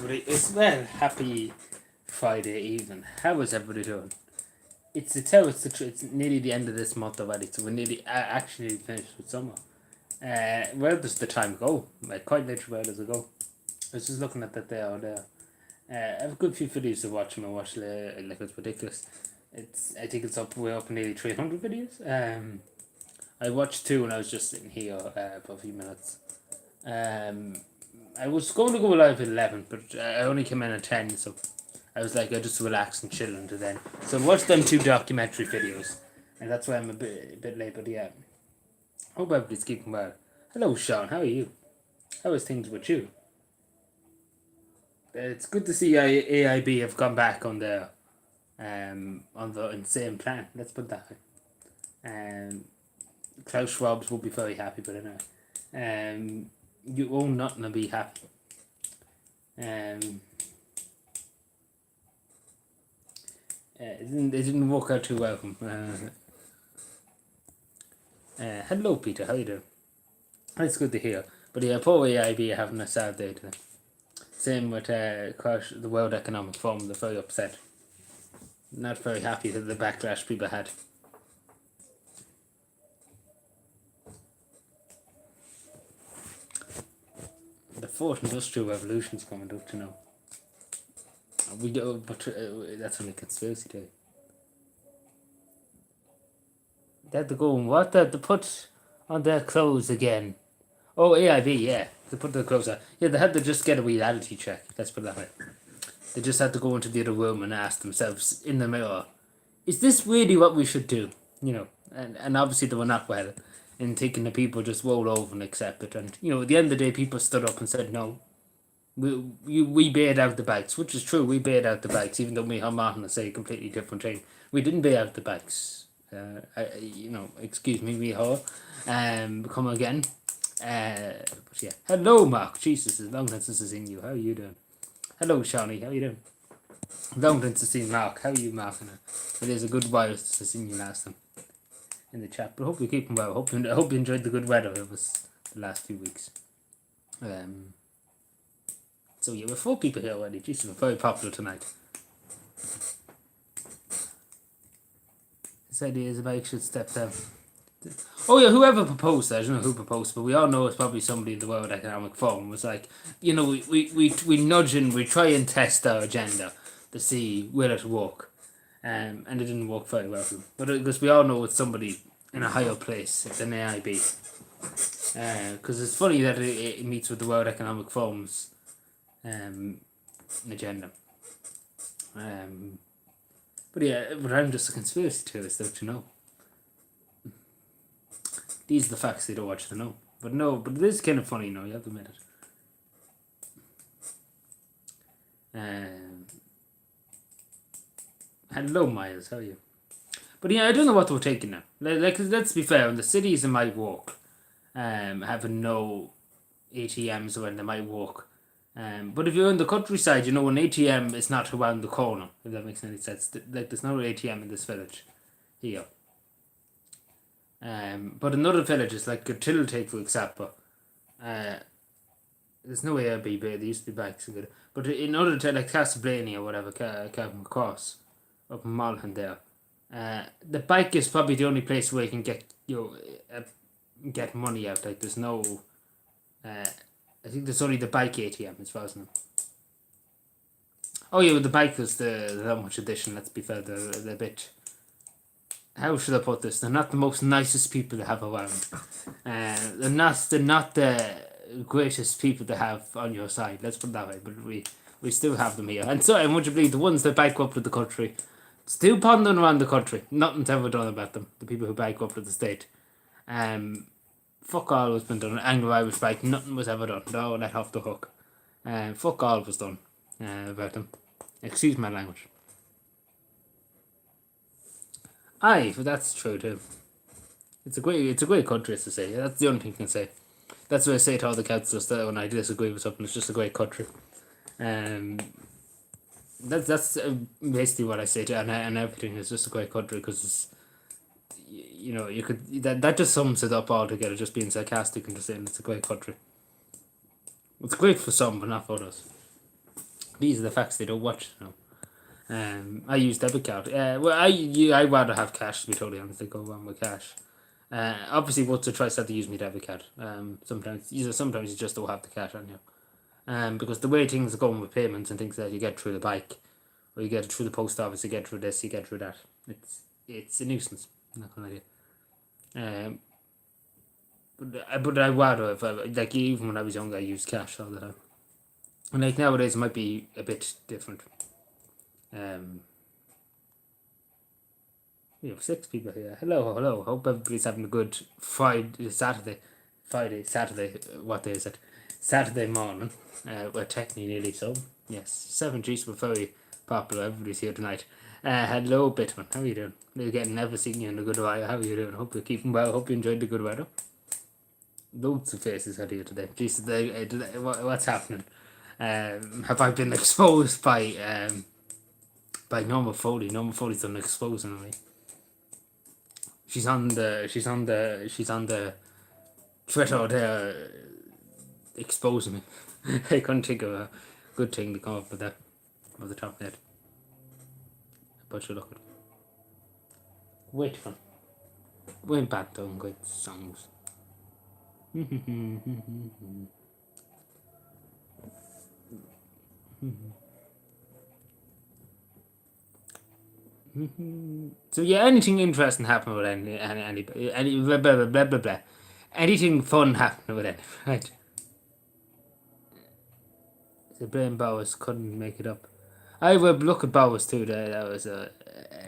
everybody. Happy Friday evening. How is everybody doing? It's nearly the end of this month already, so we're nearly actually finished with summer. Where does the time go? Like, quite literally, where does it go? I was just looking at that there or there. I have a good few videos to watch, and I watch like it's ridiculous. I think it's way up nearly 300 videos. I watched two when I was just sitting here for a few minutes. I was going to go live at 11, but I only came in at 10, so I was like, I just relax and chill until then. So I watched them two documentary videos, and that's why I'm a bit late, but yeah. Hope everybody's keeping well. Hello, Sean, how are you? How is things with you? It's good to see AIB have gone back on the insane plan. Let's put it that way. Klaus Schwab will be very happy, but anyway. You own nothing to be happy. It didn't work out too well. Hello, Peter. How you doing? It's good to hear. But yeah, poor AIB are having a sad day today. Same with the World Economic Forum. They're very upset. Not very happy with the backlash people had. The fourth industrial revolution's coming, don't you know? We do, but that's only conspiracy theory. They had to go and what? They had to put on their clothes again. Oh, AIB, yeah. They put their clothes on. Yeah, they had to just get a reality check. Let's put it that way. They just had to go into the other room and ask themselves in the mirror, is this really what we should do? You know, and obviously they were not well in thinking the people just roll over and accept it. And, you know, at the end of the day, people stood up and said, no, we bailed out the banks, which is true. We bailed out the banks, even though we have Martin to say a completely different thing. We didn't bail out the banks. Excuse me, we all come again. But yeah, hello, Mark. Jesus, it's long since I've seen you. How are you doing? Hello, Shawnee. How are you doing? Long since I've seen Mark. How are you, Mark? It is a good while since I've seen you last time in the chat. But I hope you're keeping well. I hope you enjoyed the good weather it was the last few weeks. So yeah, we're 4 people here already. Jesus, we're very popular tonight. This idea is Mike should step down. Oh yeah, whoever proposed that, I don't know who proposed, but we all know it's probably somebody in the World Economic Forum. It was like, you know, we nudge and we try and test our agenda to see will it work, and it didn't work very well. But because we all know it's somebody in a higher place than AIB, because it's funny that it meets with the World Economic Forum's agenda. But yeah, but I'm just a conspiracy theorist, don't you know? These are the facts they don't watch to know. But it is kind of funny, you know, you have to admit it. Hello, Miles, how are you? But yeah, I don't know what we're taking now. Like, let's be fair, in the cities it might work. Having no ATMs when they might work. But if you're in the countryside, you know, an ATM is not around the corner, if that makes any sense. Like, there's no ATM in this village here. But in other villages, like Tiltake, for example, there's no AIB, there used to be banks. But in other to like Castleblaney or whatever, Calvin Cross, up in Malhan there, the bank is probably the only place where you can get get money out. Like, there's no, I think there's only the bike ATM as far as I know. Oh yeah, well, the bike is the not much edition. Let's be fair, the bit. How should I put this? They're not the most nicest people to have around. They're not the greatest people to have on your side. Let's put it that way. But we still have them here. And so, and would you believe the ones that bankrupted the country, still pondering around the country. Nothing's ever done about them. The people who bankrupted the state. Fuck all was been done. Anglo-Irish Bank, nothing was ever done. No, let off the hook. Fuck all was done about them. Excuse my language. Aye, but that's true too. It's a great country, as to say. That's the only thing I can say. That's what I say to all the councillors that when I disagree with something, it's just a great country. That's basically what I say to, and everything is just a great country because it's, you know, you could that just sums it up altogether. Just being sarcastic and just saying it's a great country. It's great for some, but not for others. These are the facts they don't watch. I use debit card. I rather have cash, to be totally honest. I go on with cash. Obviously, once or twice I have to use my debit card. Sometimes you just don't have the cash on you. Because the way things are going with payments and things that you get through the bike, or you get it through the post office, you get through this, you get through that. It's a nuisance. I'm not gonna lie to you. But I rather if like even when I was younger, I used cash all the time. And like nowadays, it might be a bit different. We have 6 people here. Hello. Hope everybody's having a good Saturday. What day is it? Saturday morning. We're technically nearly so. Yes, 7 Gs were very popular. Everybody's here tonight. Hello, Bitman. How are you doing? We're getting never seen you in the good weather. How are you doing? Hope you're keeping well. Hope you enjoyed the good weather. Loads of faces out here today. Jesus, what's happening? Have I been exposed by Norma Foley? Norma Foley's done exposing on me. She's on the Twitter there exposing me. I couldn't think of a good thing to come up with that off the top of my head. But you look at it. Wait for went back down good songs. So yeah, anything interesting happened with any blah blah blah blah blah. Anything fun happened with it, right? The Brain Bowers couldn't make it up. I would look at Bowers too. That was a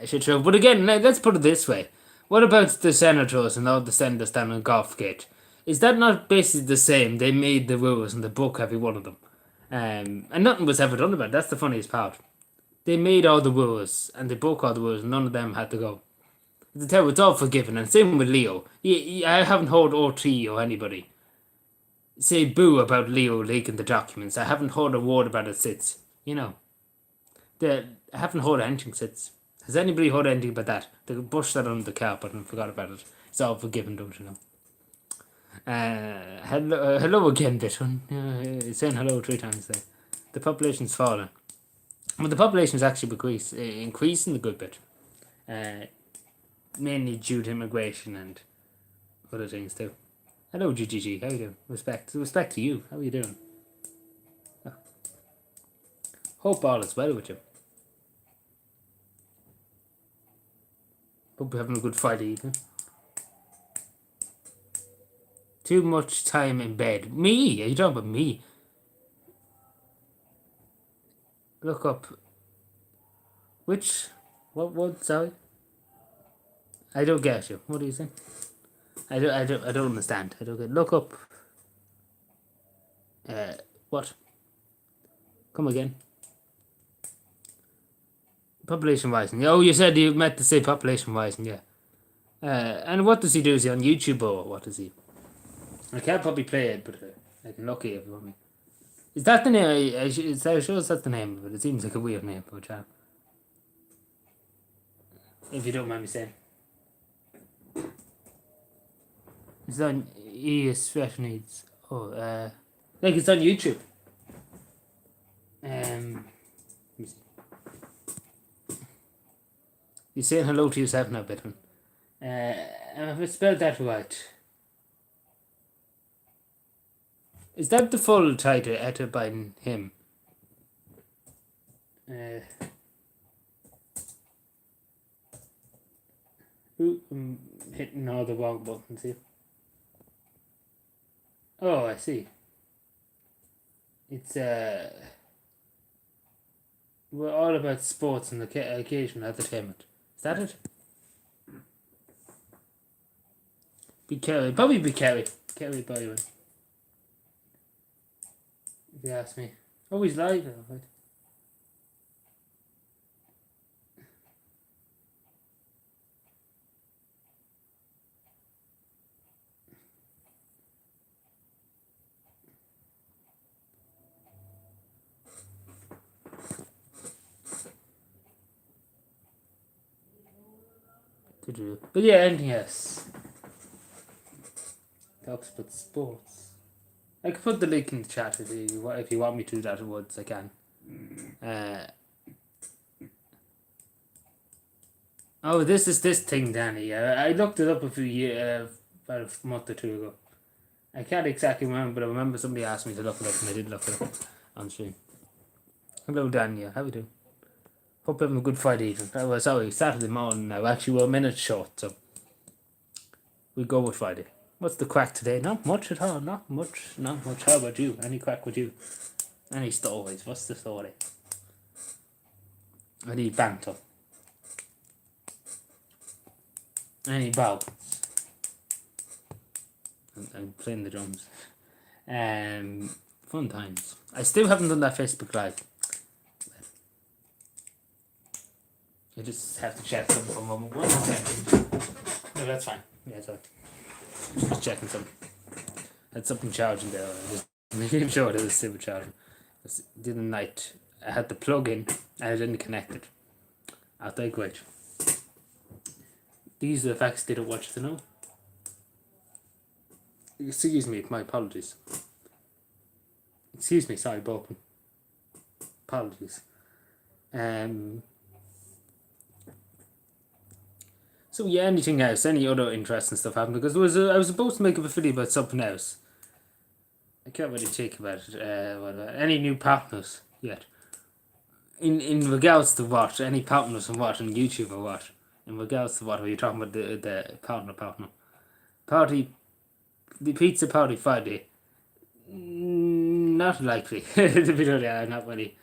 shit show. But again, let's put it this way: what about the senators and all the senators down in Golfgate? Is that not basically the same? They made the rules and they broke every one of them, and nothing was ever done about it. That's the funniest part. They made all the rules and they broke all the rules and none of them had to go. It's all forgiven. And same with Leo. I haven't heard OT or anybody say boo about Leo leaking the documents. I haven't heard a word about it since. I haven't heard anything since. Has anybody heard anything about that? They brushed that under the carpet and forgot about it. It's all forgiven, don't you know? Hello again, Bitron. Saying hello 3 times there. The population's falling. Well, the population's actually increasing a good bit. Mainly due to immigration and other things too. Hello, GGG. How you doing? Respect to you. How are you doing? Oh. Hope all is well with you. Hope you're having a good Friday evening. Too much time in bed. Me? Are you talking about me? Look up. Which? What? Sorry. I don't get you. What are you saying? I don't understand. I don't get. Look up. What? Come again. Population rising. Oh, you said you meant to say population rising. Yeah. And what does he do? Is he on YouTube or what is he? I can't probably play it, but I can look at it if you want me. Is that the name? I sure that's the name, but it seems like a weird name for a chap. If you don't mind me saying. It's on special needs. Oh, like it's on YouTube. Let me see. You're saying hello to yourself now, Bitman. Have I spelled that right? Is that the full title uttered by him? I'm hitting all the wrong buttons here. Oh, I see. It's we're all about sports and occasional entertainment. Is that it? Be Kerry. Probably be Kerry. Kerry Byron. If you ask me. Oh, he's live. Right. But yeah, anything else? Talks about sports. I can put the link in the chat if you want me to do that at once. I can. Oh, this is this thing, Danny. I looked it up a few years, about a month or two ago. I can't exactly remember, but I remember somebody asked me to look it up, and I did look it up on stream. Hello, Daniel. How are you doing? Hope you're having a good Friday evening. Oh, sorry, Saturday morning now. Actually, we're a minute short, so we go with Friday. What's the crack today? Not much at all. Not much. Not much. How about you? Any crack with you? Any stories? What's the story? Any banter? Any bow? I'm playing the drums. Fun times. I still haven't done that Facebook Live. I just have to check something for a moment. 1 second. No, that's fine. Yeah, sorry. Just checking something. Had something charging there. Just making sure that it was still charging. The other night, I had the plug in and I didn't connect it. I think, wait. These are the facts they don't want you to know. Excuse me, my apologies. Excuse me, sorry, Bopen. Apologies. So yeah, anything else? Any other interesting stuff happened? Because I was supposed to make a video about something else. I can't really think about it. Any new partners yet? In regards to what? Any partners from what? On YouTube or what? In regards to what? Are you talking about the partner? Party, the pizza party Friday? Not likely. To be totally honest, not really.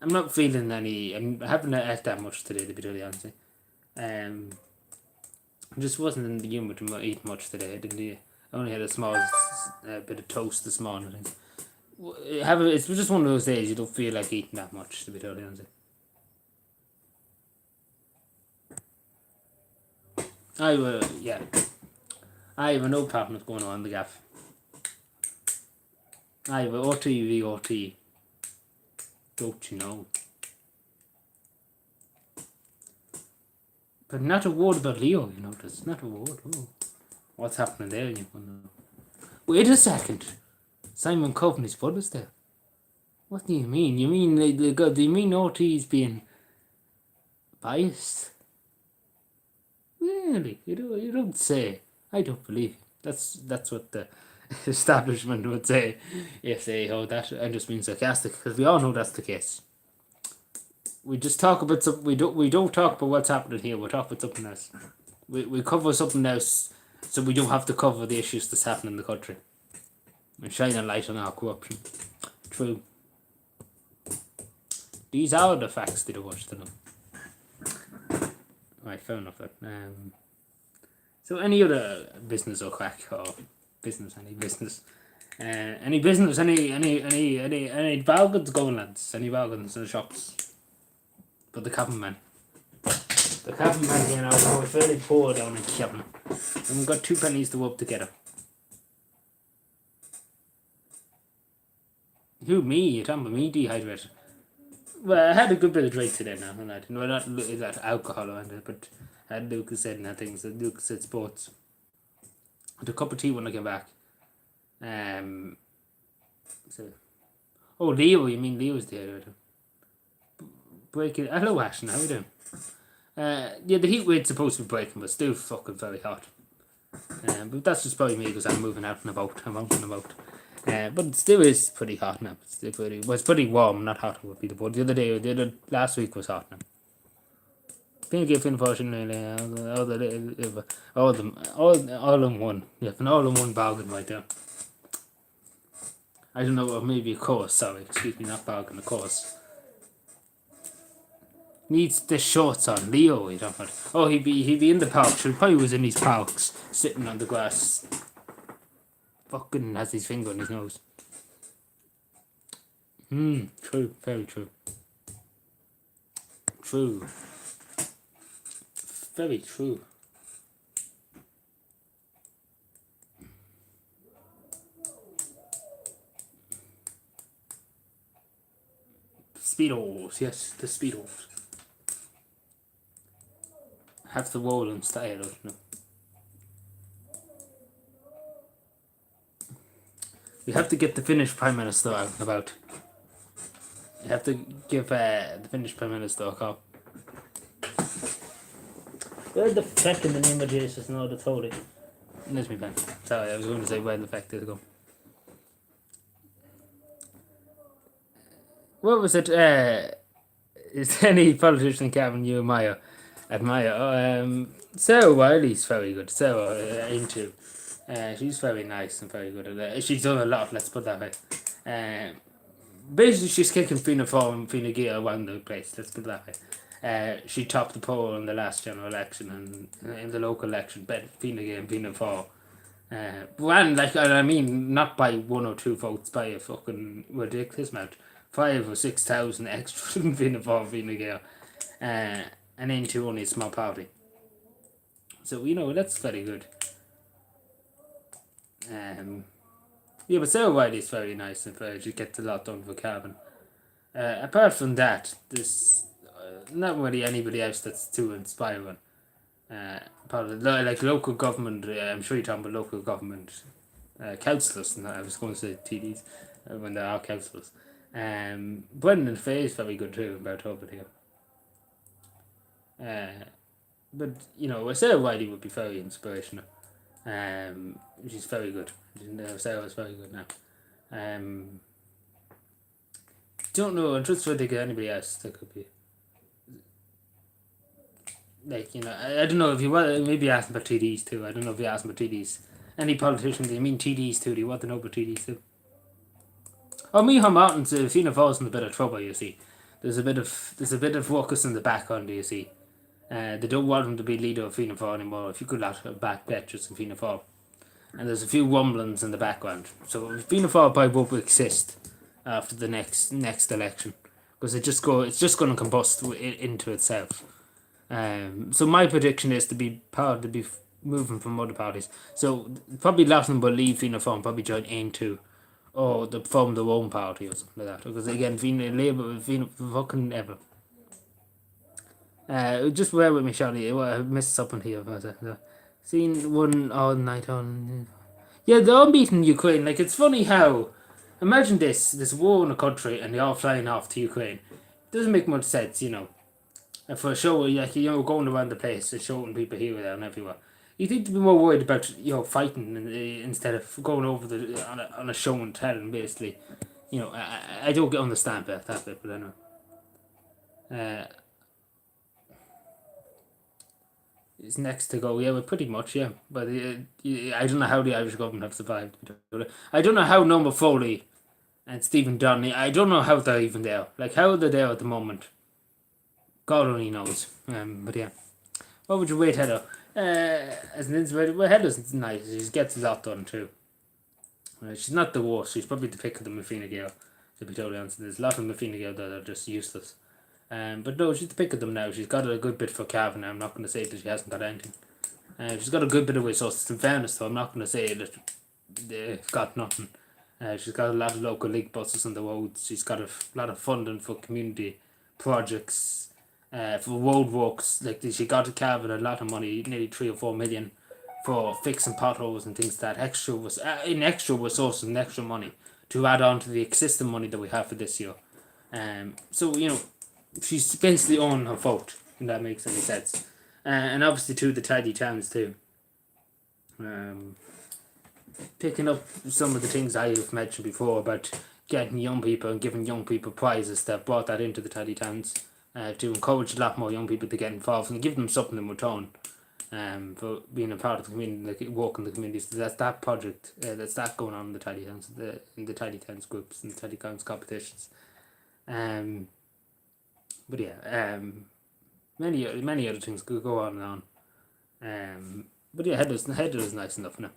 I'm not feeling any. I haven't ate that much today, to be totally honest. I just wasn't in the humour to eat much today. I only had a small bit of toast this morning. It's just one of those days you don't feel like eating that much, to be totally honest. I have no partners going on the gaff. I have OT. Don't you know? But not a word about Leo, you know. There's not a word. Oh. What's happening there? You wonder. Wait a second. Simon Coveney's brother's there. What do you mean? You mean do you mean OT's being biased? Really? You don't say. I don't believe you. That's what the establishment would say if they hold that. I'm just being sarcastic because we all know that's the case. We just talk about something. We don't talk about what's happening here. We talk about something else. We cover something else, so we don't have to cover the issues that's happening in the country. And shine a light on our corruption. True. These are the facts they don't want to know. Right, fair enough. So any other business or crack or business? Any business? Any business? Any bargains going, lads? Any bargains in the shops? But the cabin man. The cabin man here now, we're fairly poor down in Kevin. And we've got 2 pennies to rub together. Who, me? You're talking about me dehydrated? Well, I had a good bit of drink today now, and I didn't. Well, not that alcohol or anything, but I had Lucozade and things. Lucozade Sports. I had a cup of tea when I came back. Oh, Leo, you mean Leo's there? Breaking. Hello, Ashton, how are you doing? Yeah, the heat wave's supposed to be breaking, but still fucking very hot. But that's just probably me because I'm moving out and about. I'm out and about. But it still is pretty hot now. It's pretty warm, not hot would be the word. Last week was hot now. Thank you, unfortunately, all in one. Yeah, an all in one bargain right there. I don't know, or maybe a course, sorry, excuse me, not bargain, a course. Needs the shorts on, Leo, you don't know. Oh, he'd be in the park, he probably was in his parks, sitting on the grass. Fucking has his finger on his nose. True, very true. True. Very true. Speedos, yes, the Speedos. Have the roll and style, no. We have to get the Finnish Prime Minister out and about. You have to give the Finnish Prime Minister a call. Where the feck in the name of Jesus? No, that's holy. Let me pen. Sorry, I was going to say where the feck did it go. What was it? Is there any politician Kevin you admire? Sarah Wiley's very good. Sarah into. She's very nice and very good at it. She's done a lot. Let's put that way. Basically, she's kicking Fianna Fáil and Fine Gael around the place. Let's put it that way. She topped the poll in the last general election and in the local election, bet Fine Gael and Fianna Fáil. I mean, not by 1 or 2 votes, by a fucking ridiculous amount. 5 or 6,000 extra than Fianna Fáil, Fine Gael, and into only a small party. So that's very good. Yeah, but Sarah Wiley's very nice and she gets a lot done for Cavan. Apart from that, there's not really anybody else that's too inspiring. Like local government, I'm sure you're talking about local government councillors, and I was going to say TDs when there are councillors. Brendan Fay is very good too about over here. But Sarah Wiley would be very inspirational. She's very good. Sarah's very good now. Don't know. I'm just trying to think of anybody else that could be. Like, I don't know if you want maybe ask about TDs too. I don't know if you ask about TDs. Any politicians, they mean TDs too. Do you want to know about TDs too? Oh, Micheál Martin's Fianna Fáil's in a bit of trouble, you see. There's a bit of ruckus in the background, you see. They don't want him to be leader of Fianna Fáil anymore. If you could lot of backbenchers in Fianna Fáil. And there's a few rumblings in the background. So Fianna Fáil probably won't exist after the next election. Because it's just going to combust into itself. So my prediction is to be moving from other parties. So probably a lot of them will leave Fianna Fáil and probably join Aontú, or form their own party or something like that. Because again, Labour, fucking ever. Just bear with me, Charlie. I missed something here. Seen one all night on. Yeah, they're all meeting Ukraine. Like, it's funny how. Imagine this war in a country and they're all flying off to Ukraine. It doesn't make much sense, And for a show, like, going around the place and showing people here, there, and everywhere. You think to be more worried about fighting instead of going over on a show and telling, basically. I don't understand that bit, but anyway. Is next to go. Yeah, well, pretty much, yeah. But I don't know how the Irish government have survived. I don't know how Number Foley and Stephen Donnelly, I don't know how they're even there. Like, how they're there at the moment. God only knows. But yeah. What would you rate Heather? As an inspiration, well, Heather's nice. She gets a lot done too. She's not the worst. She's probably the pick of the Fine Gael, to be totally honest. There's a lot of Fine Gael that are just useless. But no, she's the pick of them now. She's got a good bit for Cavan. I'm not going to say that she hasn't got anything. She's got a good bit of resources. In fairness, though, I'm not going to say that they've got nothing. She's got a lot of local league buses on the roads. She's got a lot of funding for community projects, for road works. Like, she got to Cavan a lot of money, nearly 3 or 4 million, for fixing potholes and things like that. Extra resources and extra money to add on to the existing money that we have for this year. So she's basically on her vote, if that makes any sense. And obviously too, the tidy towns too. Picking up some of the things I've mentioned before about getting young people and giving young people prizes, that brought that into the tidy towns to encourage a lot more young people to get involved and give them something in return for being a part of the community, like work in the communities. That's that project, that's that going on in the tidy towns, in the tidy towns groups and the tidy towns competitions. But yeah, many other things could go on and on. But yeah, Heather's nice enough now.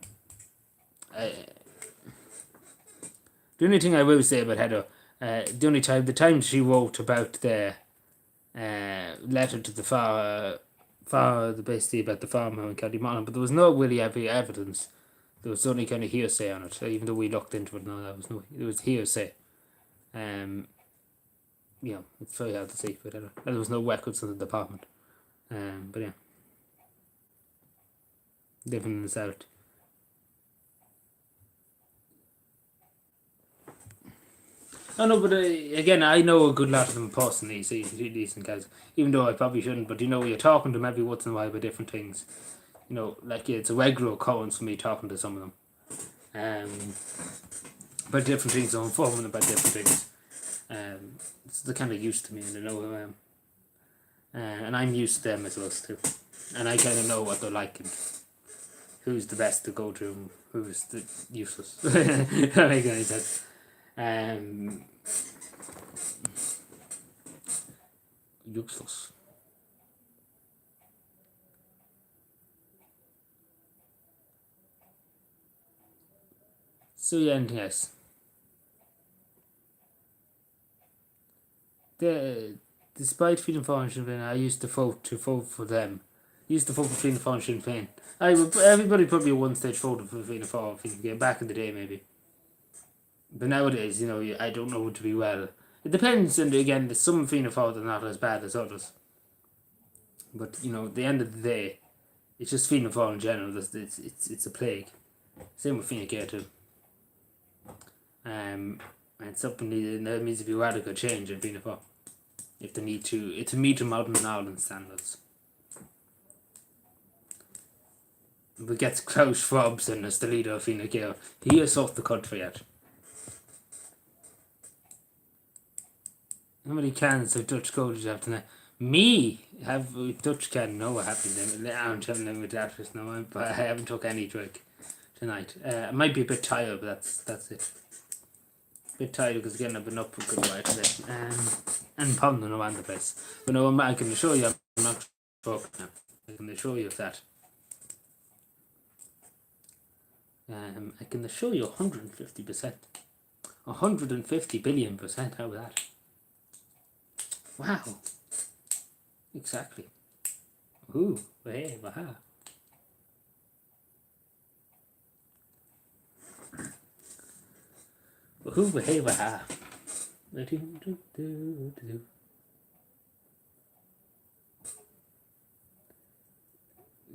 The only thing I will say about Heather, the time she wrote about the letter to the basically about the farmer in County Monaghan, but there was no really evidence. There was only kind of hearsay on it, even though we looked into it. No, it was hearsay. It's very hard to see, but there was no records in the department. But yeah, living in the south. I know, but again, I know a good lot of them personally, so decent guys. Even though I probably shouldn't, but you're talking to them every once in a while about different things. Like it's a regular occurrence for me talking to some of them. About different things, I'm informing about different things. So they're kind of used to me and they know who I am. And I'm used to them as well too. And I kind of know what they're like and who's the best to go to and who's the useless. That makes any sense. Useless. So yeah, anything else? Despite Fianna Fáil and Sinn Féin, I used to vote for them. I used to vote for Fianna Fáil and Sinn Féin. Everybody probably at one stage voted for Fianna Fáil, back in the day maybe. But nowadays, I don't know to be well. It depends, and again, there's some Fianna Fáil that are not as bad as others. But at the end of the day, it's just Fianna Fáil in general. It's a plague. Same with Fine Gael too. And something there needs to be radical change in Fianna Fáil if they need to meet modern Ireland standards. We get Klaus Schwabson as the leader of Fine Gael. He has off the country yet. How many cans of Dutch Gold do you have tonight? Me have Dutch can. No, what happened? I'm telling them with that just now, but I haven't took any drink tonight. I might be a bit tired, but that's it. A bit tired because again I've been up for a good while today. And pounding around the place. But no, I can assure you I'm not broke now. I can assure you of that. I can assure you 150%. 150 billion%. How about that? Wow. Exactly. Ooh, hey, wow. Ooh, hey, wow.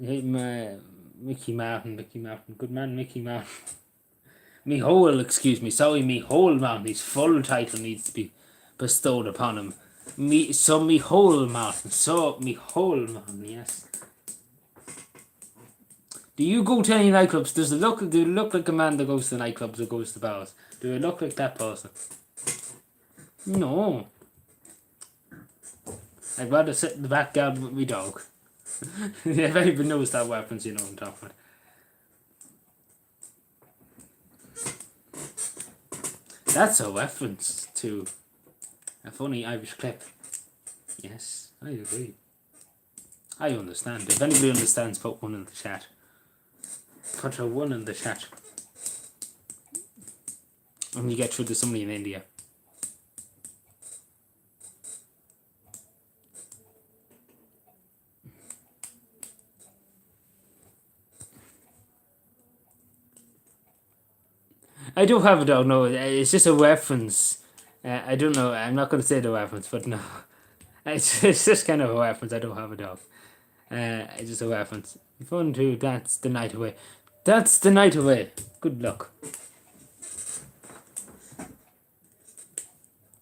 Hey, my Mickey Mountain. Good man, Mickey Mountain. Me whole mountain. His full title needs to be bestowed upon him. Me whole mountain. Yes. Do you go to any nightclubs? Do you look like a man that goes to nightclubs or goes to bars? Do you look like that person? No. I'd rather sit in the back garden with my dog. If anybody knows that reference, you know what I'm talking about. That's a reference to a funny Irish clip. Yes, I agree. I understand. If anybody understands, put one in the chat. Put a one in the chat. When you get through to somebody in India. I do have a dog. No, it's just a reference. I don't know. I'm not going to say the reference, but no. It's just kind of a reference. I don't have a dog. It's just a reference. Fun to dance the night away. That's the night away. Good luck.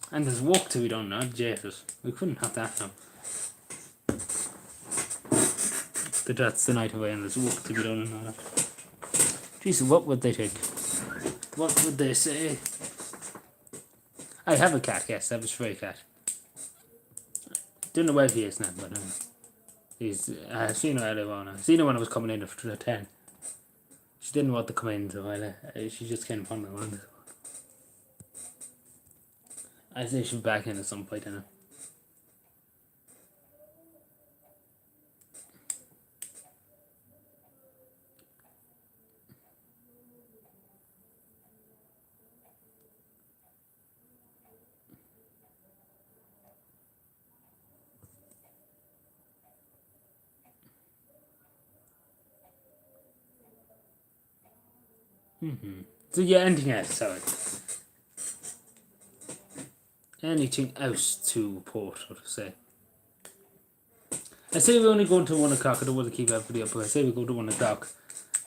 And there's work to be done now, Jesus. We couldn't have that now. That's the night away and there's work to be done and all that. Jeez, what would they think? What would they say? I have a cat, yes, I have a stray cat. Don't know where he is now, but I've seen her earlier on. I've seen her when I was coming in at 10. She didn't want to come in, so she just came on around. I say she'll be back in at some point, I know. So yeah, anything else? Sorry. Anything else to report, or to say? I say we're only going to 1 o'clock. I don't want to keep everybody up, but I say we go to 1 o'clock.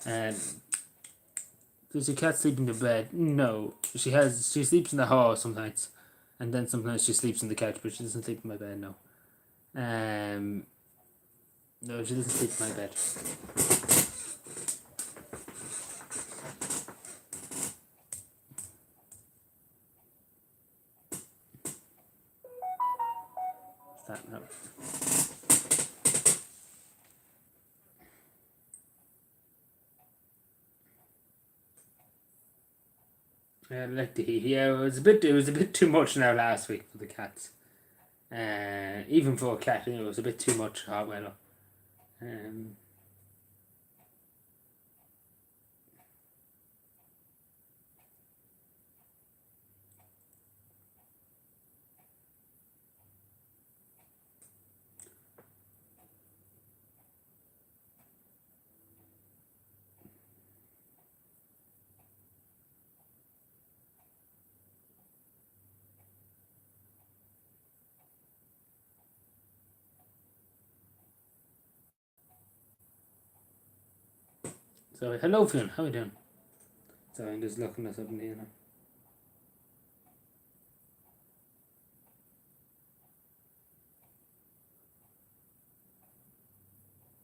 Does your cat sleep in the bed? No. She sleeps in the hall some nights. And then sometimes she sleeps on the couch, but she doesn't sleep in my bed now. No, she doesn't sleep in my bed. What's that now? Like it was a bit too much now last week for the cats. Even for a cat, it was a bit too much hot weather. So hello, Fionn. How are you doing? So I'm just looking at something here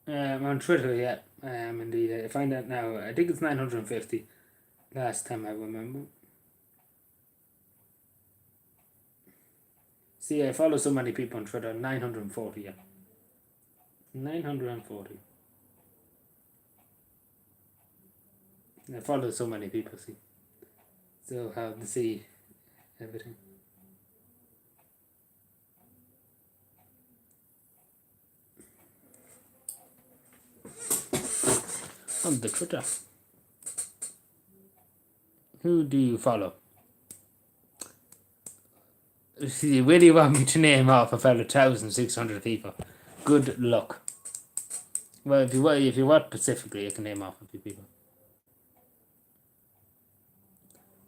now. On Twitter, yeah. Indeed. I find out now. I think it's 950. Last time I remember. See, I follow so many people on Twitter. 940, yeah. 940. I follow so many people, see. So how to see everything. On the Twitter. Who do you follow? See, where do you want me to name off about 1,600 people? Good luck. Well, if you want specifically, I can name off a few people.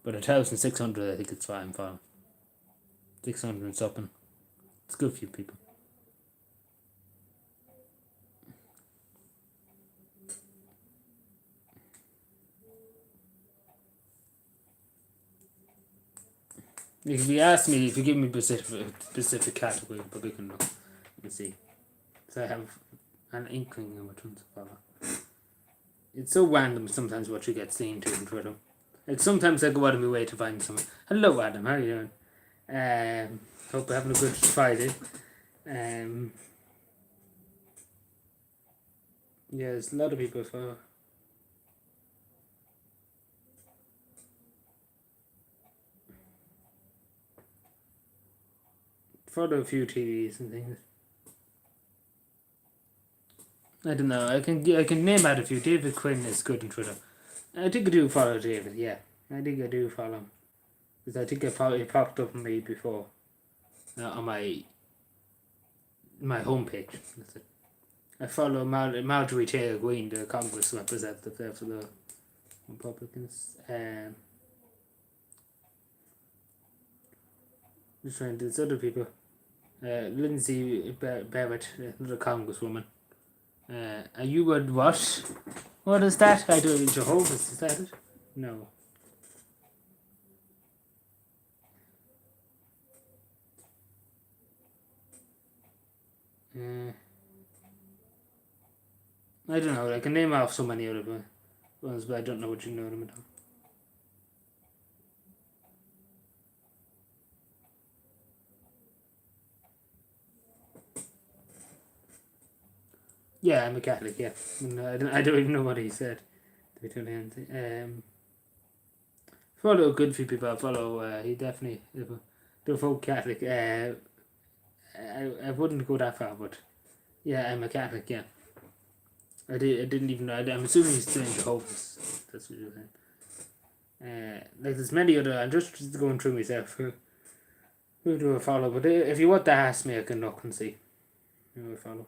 But 1,600, I think it's fine for 600 and something. It's a good few people. If you ask me, if you give me specific category, but we can look and see. So I have an inkling of which ones to follow. It's so random sometimes what you get seen to on Twitter. Like sometimes I go out of my way to find someone. Hello, Adam. How are you doing? Hope you're having a good Friday. Yeah, there's a lot of people follow a few TVs and things. I don't know. I can name out a few. David Quinn is good on Twitter. I think I do follow David. Yeah, I think I do follow him because I think it popped up on me before on my homepage. That's it. I follow Marjorie Taylor Greene, the Congress representative there for the Republicans. Just trying to there's other people. Lindsay Barrett, another Congresswoman. Are you a what? What is that? I do Jehovah's. Is that it? No. I don't know. I can name off so many other ones, but I don't know what you know them at all. Yeah, I'm a Catholic. Yeah, I don't even know what he said. To be totally honest. Follow a good few people. I follow. He definitely the folk Catholic. I wouldn't go that far, but yeah, I'm a Catholic. Yeah, I didn't even know. I'm assuming he's doing Jehovah's. That's what you're saying. Like there's many other. I'm just going through myself. Who do I follow? But if you want to ask me, I can look and see who I follow.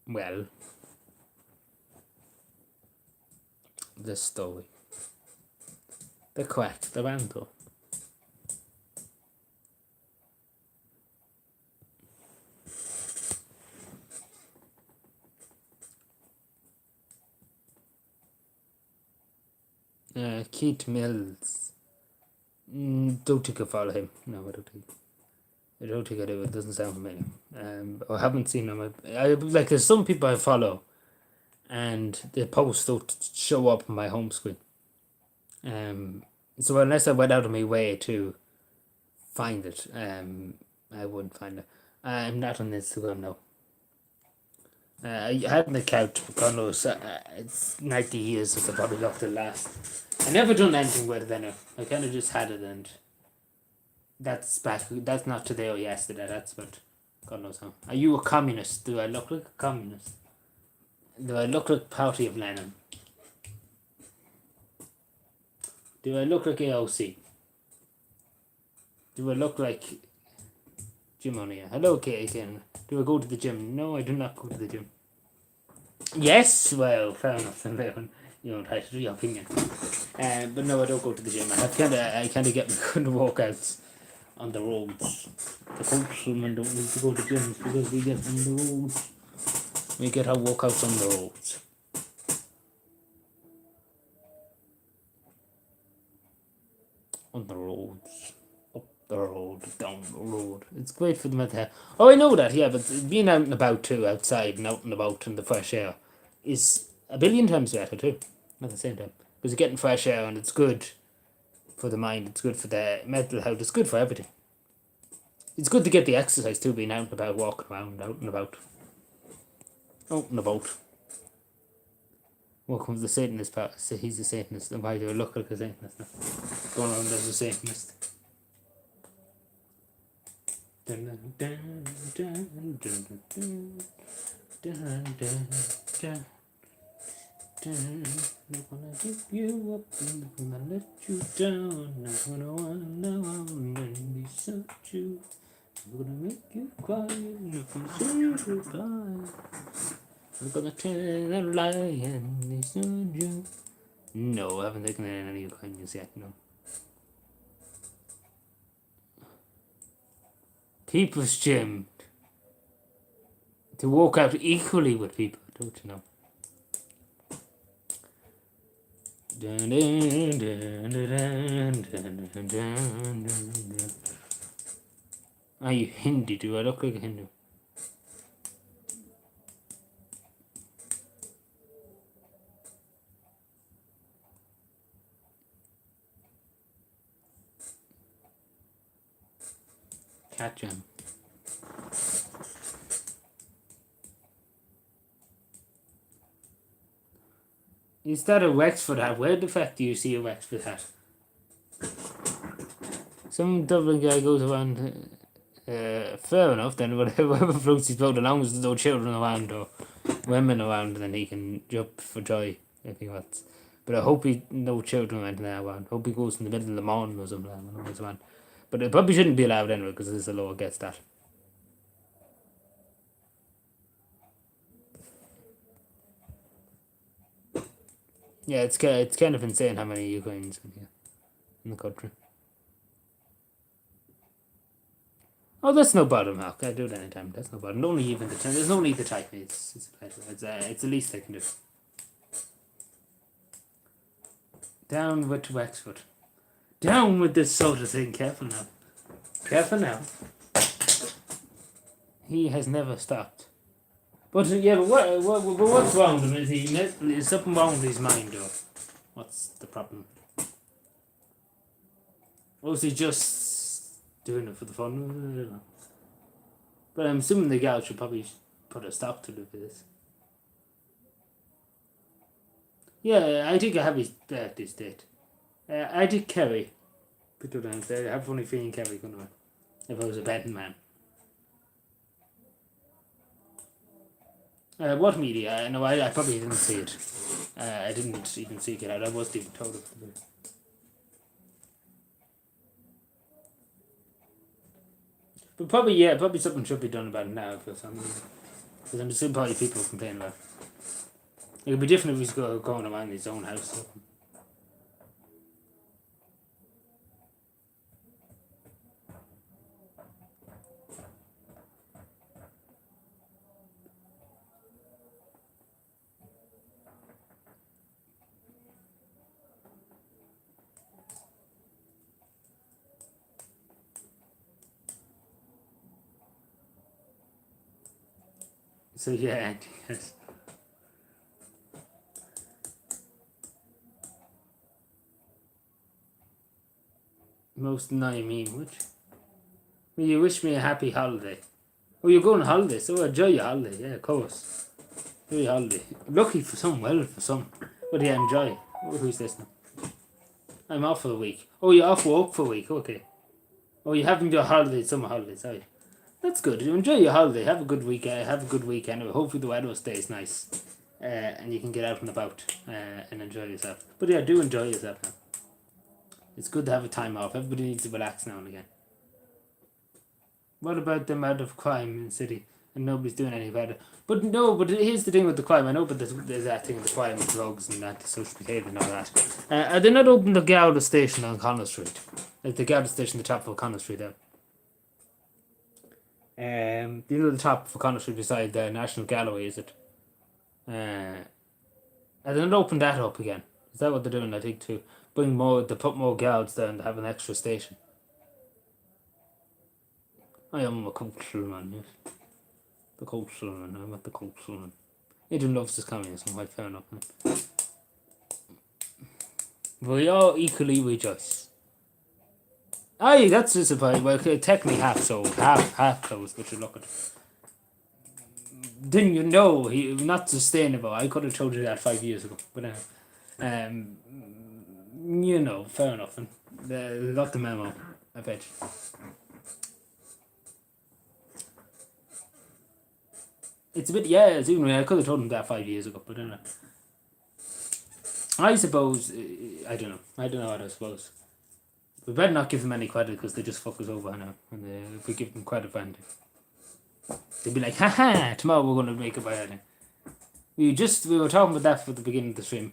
Well, the story, the quack, the banter. Keith Mills. Don't think I follow him. No, I don't think. I don't think I do. It doesn't sound familiar. I haven't seen him. Like there's some people I follow, and the posts don't show up on my home screen. So unless I went out of my way to find it, I wouldn't find it. I'm not on Instagram now. I had an account for God knows, it's 90 years since I probably looked at last. I never done anything with it anyway. I kind of just had it, and that's back. That's not today or yesterday. That's about God knows how. Are you a communist? Do I look like a communist? Do I look like Party of Lenin? Do I look like AOC? Do I look like Jim O'Neill? Hello, Ken. Do I go to the gym? No, I do not go to the gym. Yes, well, fair enough. Then you don't have to do your opinion. But no, I don't go to the gym. I kind of get my good workouts on the roads. The coachman don't need to go to gyms because we get on the roads. We get our workouts on the roads. On the roads. Up the road, down the road. It's great for the mental health. Oh, I know that, yeah, but being out and about too, outside and out and about in the fresh air, is a billion times better too, at the same time. Because you're getting fresh air and it's good for the mind, it's good for the mental health, it's good for everything. It's good to get the exercise too, being out and about, walking around, out and about. Out and about. What comes the Satanist part? He's a Satanist, and why do I look like a Satanist now? Going around as a Satanist. Dun, dun, dun, dun, dun, dun, dun, dun, dun. Not gonna give you up, not gonna let you down, not gonna wanna be so true. I'm gonna make you cry, not gonna say goodbye. I'm gonna tell a lie and it's not you. No, I haven't taken any of your kindness yet, no. People's gym. To walk out equally with people, don't you know? Dun, dun, dun, dun, dun, dun, dun, dun. Are you Hindu? Do I look like a Hindu? Cat jam. Is that a Wexford hat? Where the fuck do you see a Wexford hat? Some Dublin guy goes around. Fair enough, then whatever floats his boat, as long as there's no children around or women around, then he can jump for joy if he wants. But I hope he no children or anything around. Hope he goes in the middle of the morning or something when no one's around. But it probably shouldn't be allowed anyway because there's a law against that. Yeah, it's kind of insane how many Ukrainians are here in the country. Oh, that's no bottom, Mark. I do it anytime. That's no bottom. Only even the time. There's no need to type me. It's the least I can do. Down with Wexford. Down with this sort of thing. Careful now. Careful now. He has never stopped. But yeah, but what's wrong with him? Is something wrong with his mind, or what's the problem? Or is he just doing it for the fun? I don't know. But I'm assuming the gal should probably put a stop to this. Yeah, I think I have his birthday date. I did Kerry. Put it down there. I have a funny feeling Kerry going to win. If I was a betting man. What media? No, I probably didn't see it. I didn't even seek it out. I wasn't even told of it. But probably something should be done about it now for some reason. Because I'm assuming probably people complain about it. It would be different if he's going around his own house. So yeah, yes. Most annoying meme, which? Will you wish me a happy holiday? Oh, you're going on holiday, so enjoy your holiday. Yeah, of course. Enjoy your holiday. Lucky for some, well for some. But yeah, enjoy. Oh, who's this now? I'm off for a week. Oh, you're off work for a week, okay. Oh, you're having your holiday, summer holiday, sorry. That's good. You enjoy your holiday. Have a good week. Have a good week anyway. Hopefully the weather stays nice. And you can get out and about and enjoy yourself. But yeah, do enjoy yourself now. It's good to have a time off. Everybody needs to relax now and again. What about the amount of crime in the city? And nobody's doing any about it. But no, but here's the thing with the crime. I know, but there's that thing with the crime with drugs and antisocial behaviour and all that. Are they not open the Gouda station on Connell Street? Like the Gouda station, the top of Connell Street there. You know the top of Connell Street beside the National Gallery, is it? Are they not open that up again? Is that what they're doing? I think to bring more, to put more guards there and have an extra station. I am a cultural man, yes. The cultural man, I'm at the cultural man. Adrian loves his communism, quite fair enough. We all equally rejoice. Aye, that's a surprise. Well, technically half sold, half closed, but you look at it. Didn't you know he not sustainable? I could have told you that 5 years ago, but you know, fair enough. And they got the memo, I bet. It's a bit, yeah, I could have told him that 5 years ago, but anyway. I suppose, I don't know what I suppose. We better not give them any credit because they just fuck us over now. And if we give them credit for anything, they'd be like, haha, tomorrow we're going to make it by anything. We were talking about that for the beginning of the stream.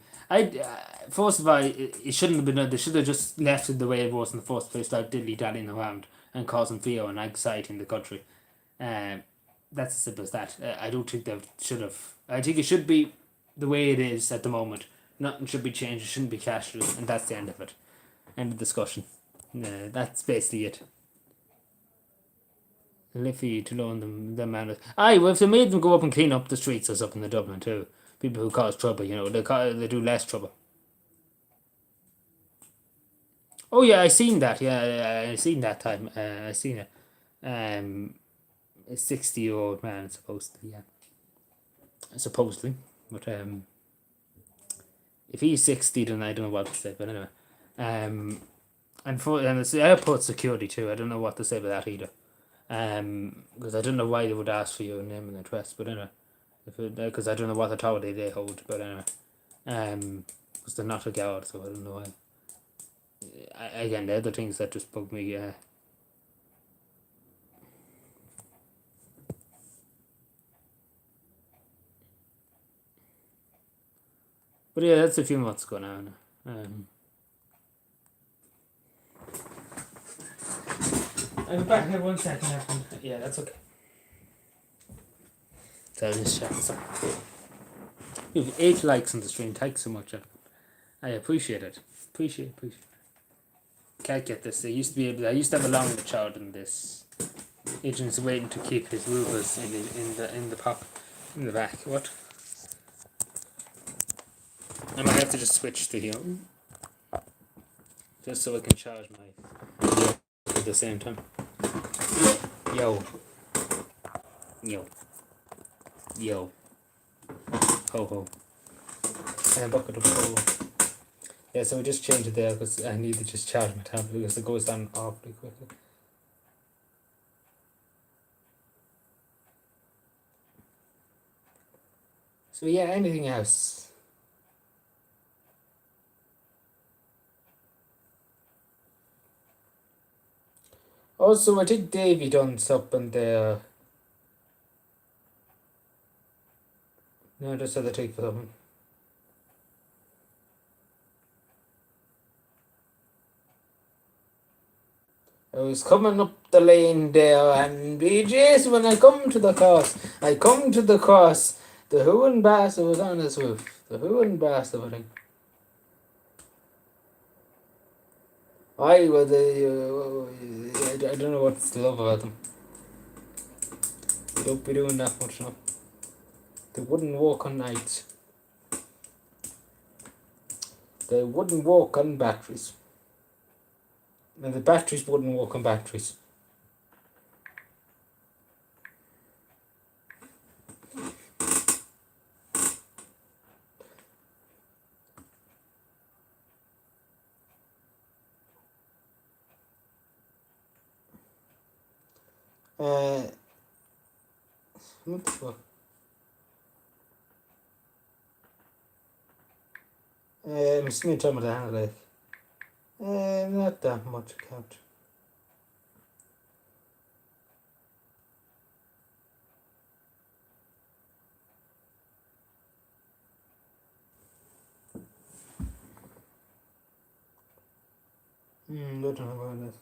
First of all, it shouldn't have been done. They should have just left it the way it was in the first place, without dilly-dallying around and causing fear and anxiety in the country. That's as simple as that. I don't think they should have. I think it should be the way it is at the moment. Nothing should be changed. It shouldn't be cashless, and that's the end of it. End of discussion. That's basically it. Liffey to loan them the man. Aye, well, if they made them go up and clean up the streets or something in Dublin too, people who cause trouble, they do less trouble. Oh yeah, I seen that. Yeah, I seen that time. I seen it. A 60-year-old man supposedly. Yeah, supposedly, but if he's 60, then I don't know what to say. But anyway, and it's airport security too. I don't know what to say about that either. Because I don't know why they would ask for your name and address, but anyway, because I don't know what authority they hold, but anyway, because they're not a guard, so I don't know why. Again, the other things that just bug me, but yeah, that's a few months ago now. I'll be back here 1 second. Yeah, that's okay. So I'll just check some. We have 8 likes on the stream. Thanks so much. I appreciate it. Appreciate it. Can't get this. I used to have a longer child than this. Adrian's waiting to keep his rubles in the back. What? I might have to just switch to here, just so I can charge my at the same time. Yo. Ho ho. And a bucket of coal. Yeah, so we just changed it there because I need to just charge my tablet because it goes down awfully quickly. So yeah, anything else? Also, I think Davey done something there. No, just other take for something. I was coming up the lane there, and BJ's when I come to the cross, the Who and Bastard was on his roof. The Who and Bastard, I think. I don't know what's the love about them. They don't be doing that much now. They wouldn't walk on nights. They wouldn't walk on batteries. And the batteries wouldn't walk on batteries. What the fuck? Misschien time with that, like. Not that much count. Don't know about that.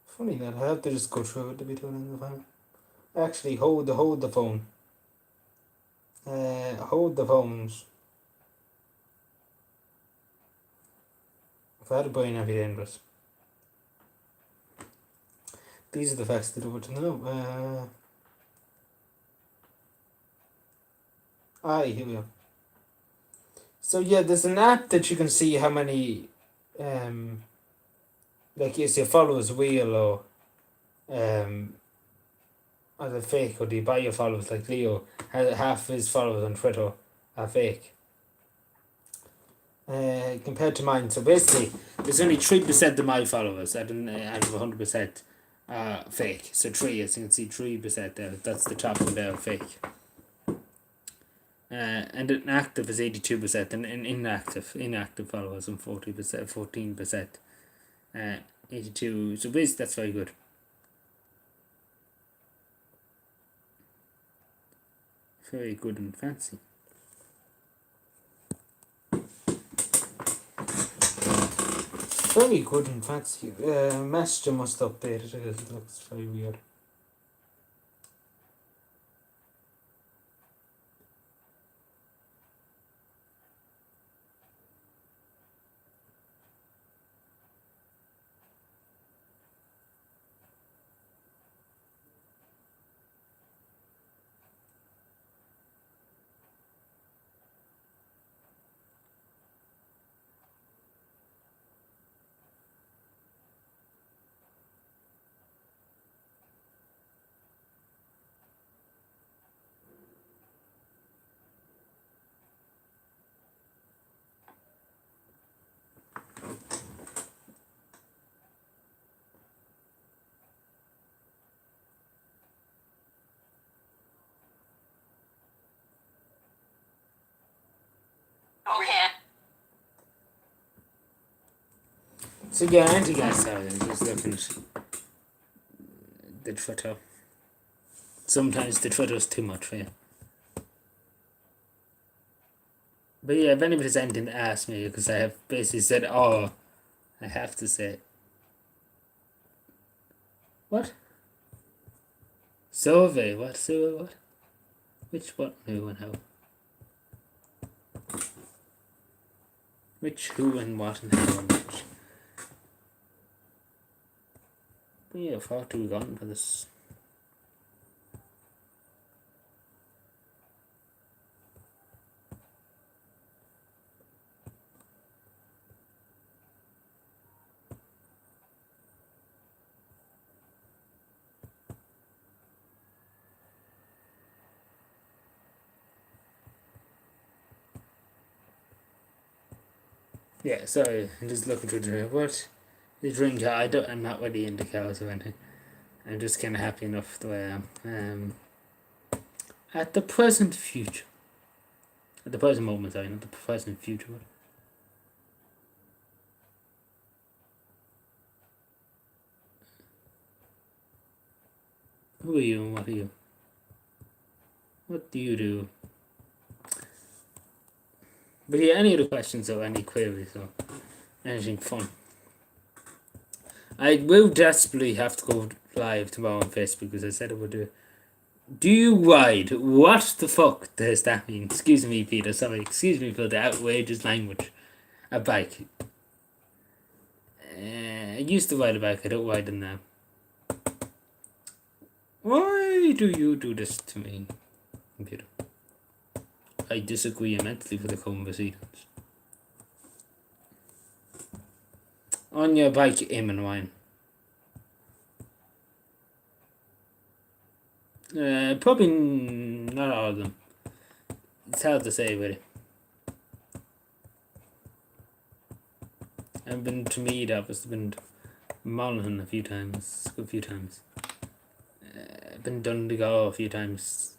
Funny that I have to just go through it to be doing the phone. Actually, hold the phone. Hold the phones. If I had a brain, I'd be dangerous. These are the facts that I want to know. Here we go. So yeah, there's an app that you can see how many, like is your followers real or are they fake, or do you buy your followers like Leo? Half his followers on Twitter are fake. Compared to mine, so basically there's only 3% of my followers out of 100% fake. So 3, as you can see, 3% there. That's the top one there, fake. And an active is 82%, and inactive followers on 14%, 82. So basically that's very good. Very good and fancy. Very good and fancy. Messenger must update it because it looks very weird. Okay. So yeah, I think that's how it is. Just looking at the Twitter. Sometimes the Twitter's too much for you. But yeah, if anybody's anything to ask me, because I have basically said, I have to say. What? Survey? What? Survey? What? Which what? Who and how? Which who and what and how and which? But yeah, how far have we gotten for this? Yeah, sorry, I'm just looking through the drink. What? The drink, I'm not really into cows or anything. I'm just kind of happy enough the way I am. At the present future. At the present moment, sorry, not the present future. Who are you and what are you? What do you do? But yeah, any other questions or any queries or anything fun? I will desperately have to go live tomorrow on Facebook because I said I would do it. Do you ride? What the fuck does that mean? Excuse me, Peter. Sorry, excuse me for the outrageous language. A bike. I used to ride a bike. I don't ride them now. Why do you do this to me, computer? I disagree immensely with the conversations. On your bike, Eamon Ryan. Probably not all of them. It's hard to say, really. I've been to Mead, I've been to Monaghan a few times. I've been Donegal a few times.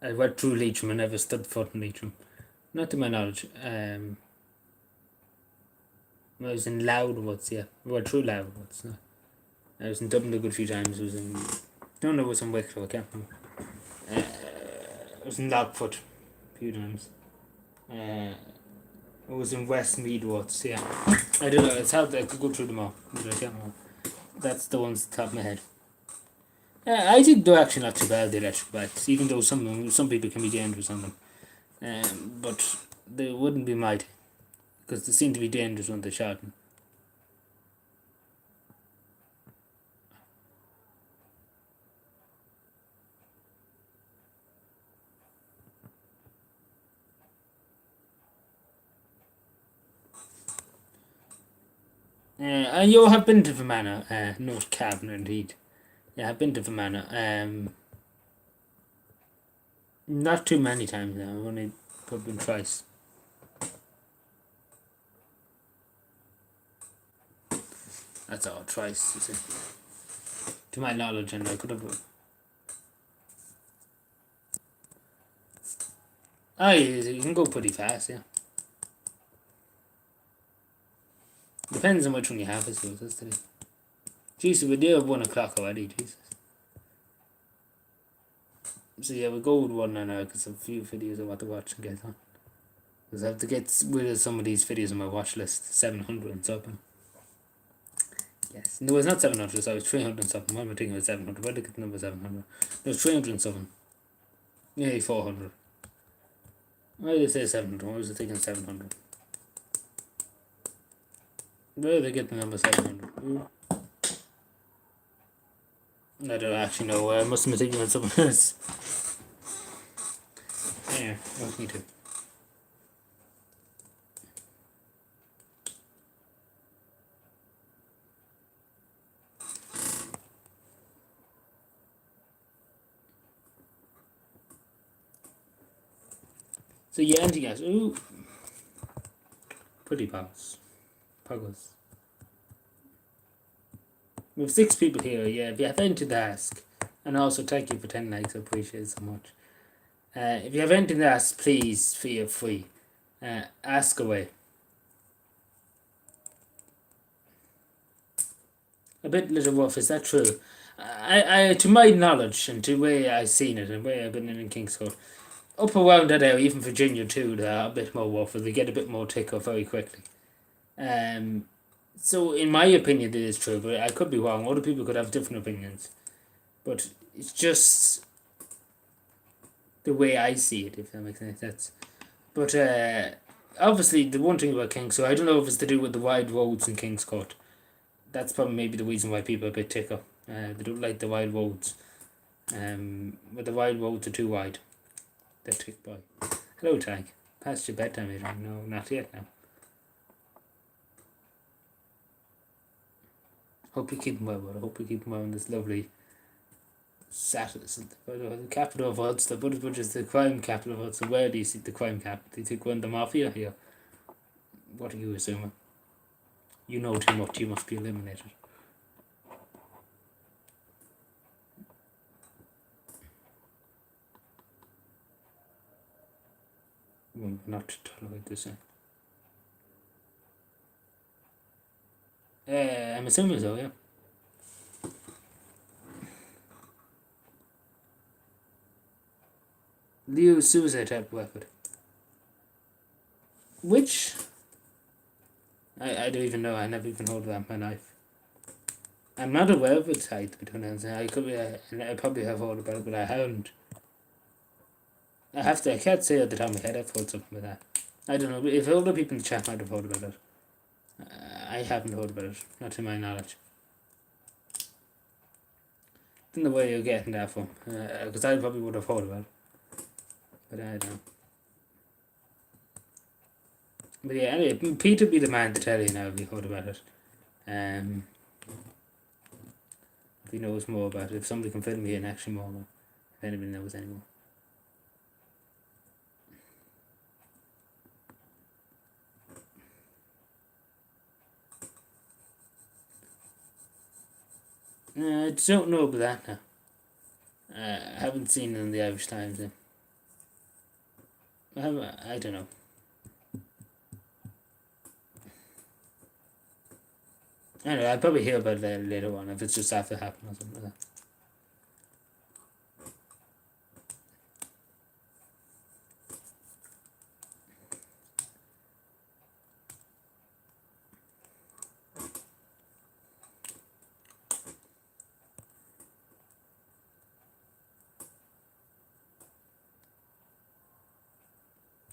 I went through Leitrim and never stood foot in Leitrim. Not to my knowledge. I was in Loudwoods, yeah. I went through Loudwoods. No. I was in Dublin a good few times. I was in... don't know it was in Wicklow, I can't remember. I was in Lockfoot a few times. I was in Westmead Woods, yeah. I don't know, it's hard, I could go through them all, but I can't remember. That's the ones at the top of my head. I think they're actually not too bad, the electric bikes, even though some people can be dangerous on them. But they wouldn't be my thing, because they seem to be dangerous when they're shouting. And you have been to Fermanagh, North Cavan indeed. Yeah, I've been to Fermanagh. Not too many times now, I've only probably been twice. That's all, twice, you see. To my knowledge, and I could have... you can go pretty fast, yeah. Depends on which one you have, I suppose, that's the thing. Jesus, we do have 1 o'clock already, Jesus. So yeah, we'll go with one now because a few videos I want to watch and get on. Because I have to get rid of some of these videos on my watch list. 700 and something. Yes. No, it's not 700, so it's 300 and something. Why am I thinking about 700? Where did I get the number 700? No, it's 300 and something. Yeah, 400. Why did I say 700? Why was I thinking 700? Where did I get the number 700? Ooh. I don't actually know. I must have been thinking about something else. Yeah, I don't need to. So yeah, anything else? Ooh. Pretty pogs. Poggers. We have 6 people here, yeah. If you have anything to ask, and also thank you for 10 likes, I appreciate it so much. If you have anything to ask, please feel free. Ask away. A bit little rough, is that true? I to my knowledge and to the way I've seen it and the way I've been in King's Court, up around that area, even Virginia too, they're a bit more rough, they get a bit more tick off very quickly. So in my opinion it is true, but I could be wrong. Other people could have different opinions. But it's just the way I see it, if that makes any sense. But obviously the one thing about King's Court, I don't know if it's to do with the wide roads in King's Court. That's probably maybe the reason why people are a bit tick up. They don't like the wide roads. But the wide roads are too wide. They're tick by. Hello, Tag. Past your bedtime, Adrian. No, not yet now. Hope you're keeping well, but I hope you're keeping well in this lovely Saturday. The capital of Ulster, but which is the crime capital of Ulster. Where do you see the crime capital? Do you think we're in the mafia here? What are you assuming? You know too much, you must be eliminated. Well, not to tolerate this. I'm assuming so, yeah. Leo suicide type weapon. Which? I don't even know. I never even hold that my knife. I'm not aware of its height between hands. I could be. I probably have heard about it, but I haven't. I have to. I can't say at the top of my head I've heard something like that. I don't know. If older people in the chat might have heard about it, I haven't heard about it. Not to my knowledge. Don't know where you're getting that from, because I probably would have heard about it, but I don't know. But yeah, anyway, Peter be the man to tell you now if you heard about it. If he knows more about it, if somebody can fill me in actually more, if anybody knows anymore. I don't know about that now. I haven't seen it in the Irish Times. I don't know. Anyway, I'll probably hear about it later on if it's just after happening or something like that.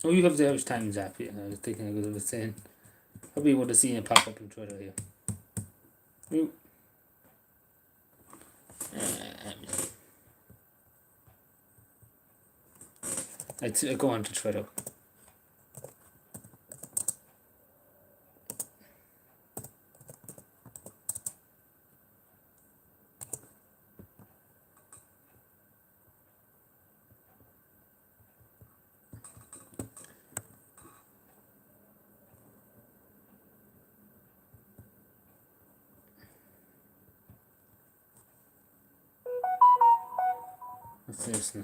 Oh, you have the Irish Times app. Yeah, I was thinking I was saying. Probably would have seen it pop up on Twitter here. I go on to Twitter. What's this now?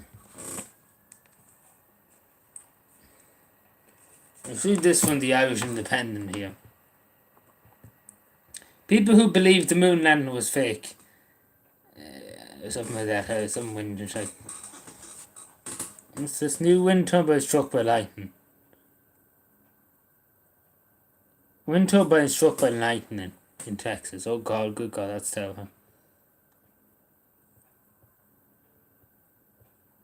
Let's read this from the Irish Independent here. People who believe the moon landing was fake. Something like that. Some wind is like. What's this? New wind turbine struck by lightning. Wind turbine struck by lightning in Texas. Oh God, good God, that's terrible.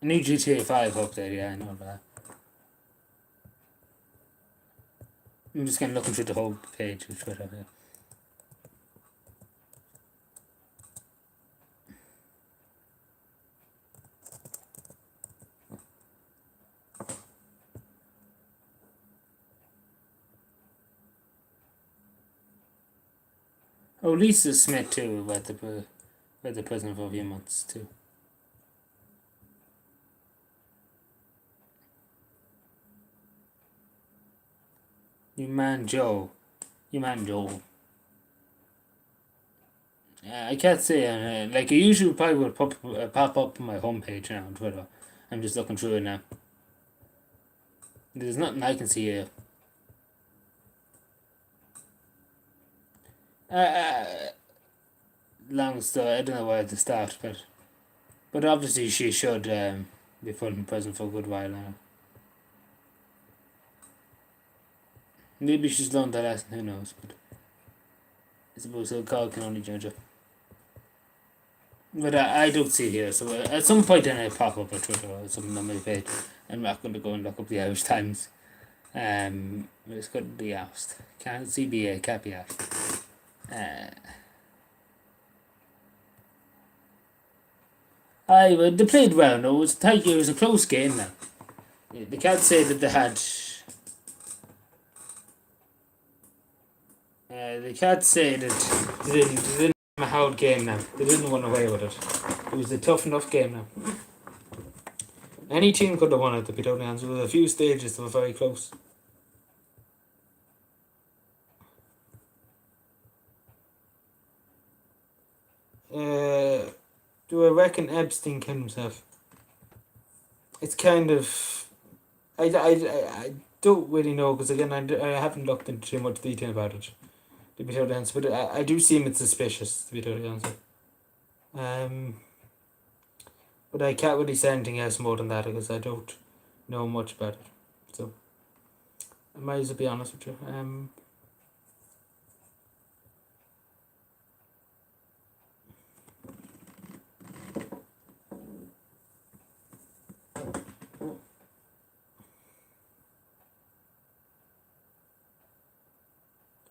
A new GTA 5 update, yeah, I know about that. I'm just looking through the whole page of Twitter here. Oh, Lisa Smith too, about the prison for a few months too. You man Joe. I can't say, like it usually probably would pop up on my homepage now on Twitter. I'm just looking through it now. There's nothing I can see here. Long story, I don't know where to start, but obviously she should be put in prison for a good while now. Maybe she's learned that lesson, who knows, but I suppose God can only judge her. But I don't see it here, so at some point then I pop up on Twitter or something on my page. I'm not going to go and look up the Irish Times. It's got to be asked. Can't CBA, can't be asked. They played well, no, it was a close game now. They can't say that they had. They can't say that they didn't have a hard game now. They didn't run away with it. It was a tough enough game now. Any team could have won it, to be totally honest. There were a few stages that were very close. Do I reckon Epstein killed himself? It's kind of. I don't really know, because again, I haven't looked into too much detail about it, to be totally honest, but I do seem it's suspicious, to be totally honest. But I can't really say anything else more than that, because I don't know much about it, so I might as well be honest with you.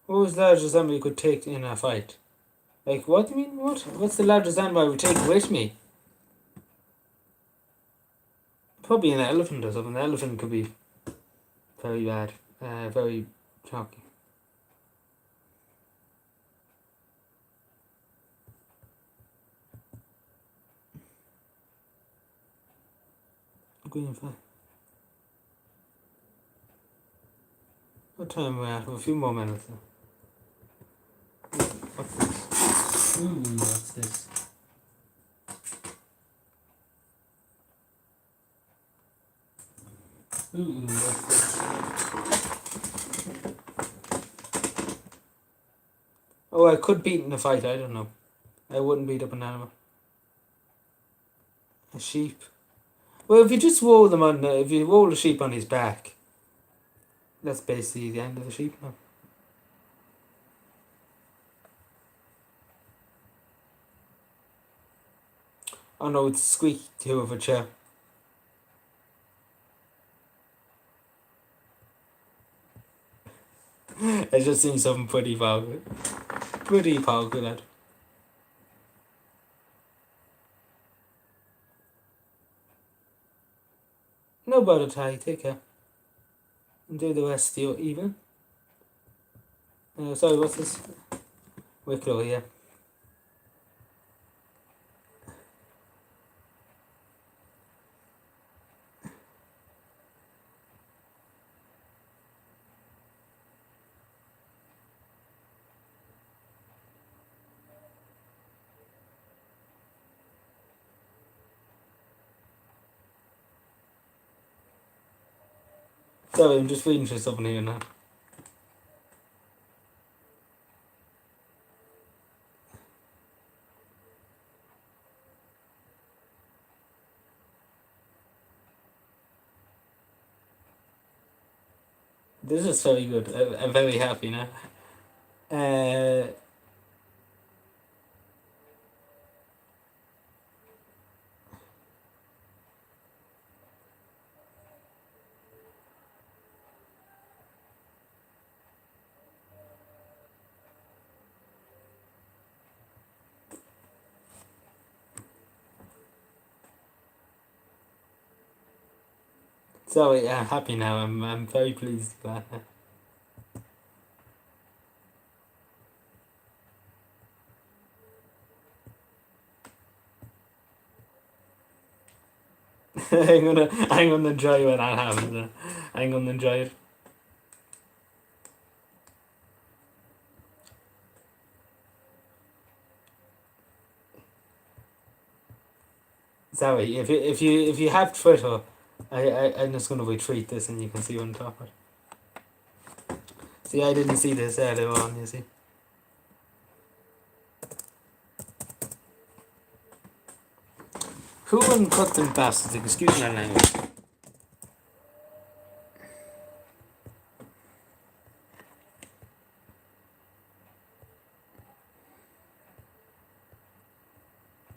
What was the largest animal you could take in a fight? Like, what do you mean? What's the largest animal I would take with me? Probably an elephant or something. An elephant could be very bad. Very Chalky. Green flag. What time are we at? A few more minutes. What's this? Ooh, what's this? Ooh, what's this? Oh, I could beat in a fight, I don't know. I wouldn't beat up an animal. A sheep. Well, if you just roll them on, if you roll a sheep on his back, that's basically the end of the sheep now. Oh no, it's squeak too of a chair. I just seen something pretty powerful. Pretty powerful, lad. No bother, Ty. Take care. Enjoy the rest of your evening. Sorry, what's this? Wicklow, yeah. Sorry, I'm just reading through something here now. This is very good. I'm very happy now. Sorry, I'm happy now. I'm very pleased with that. I'm gonna enjoy when that happens. I'm gonna enjoy it. Sorry, if you have Twitter, I'm just gonna retweet this and you can see what I'm talking about. See, I didn't see this earlier on. You see. Who uncut them bastards? Excuse my language.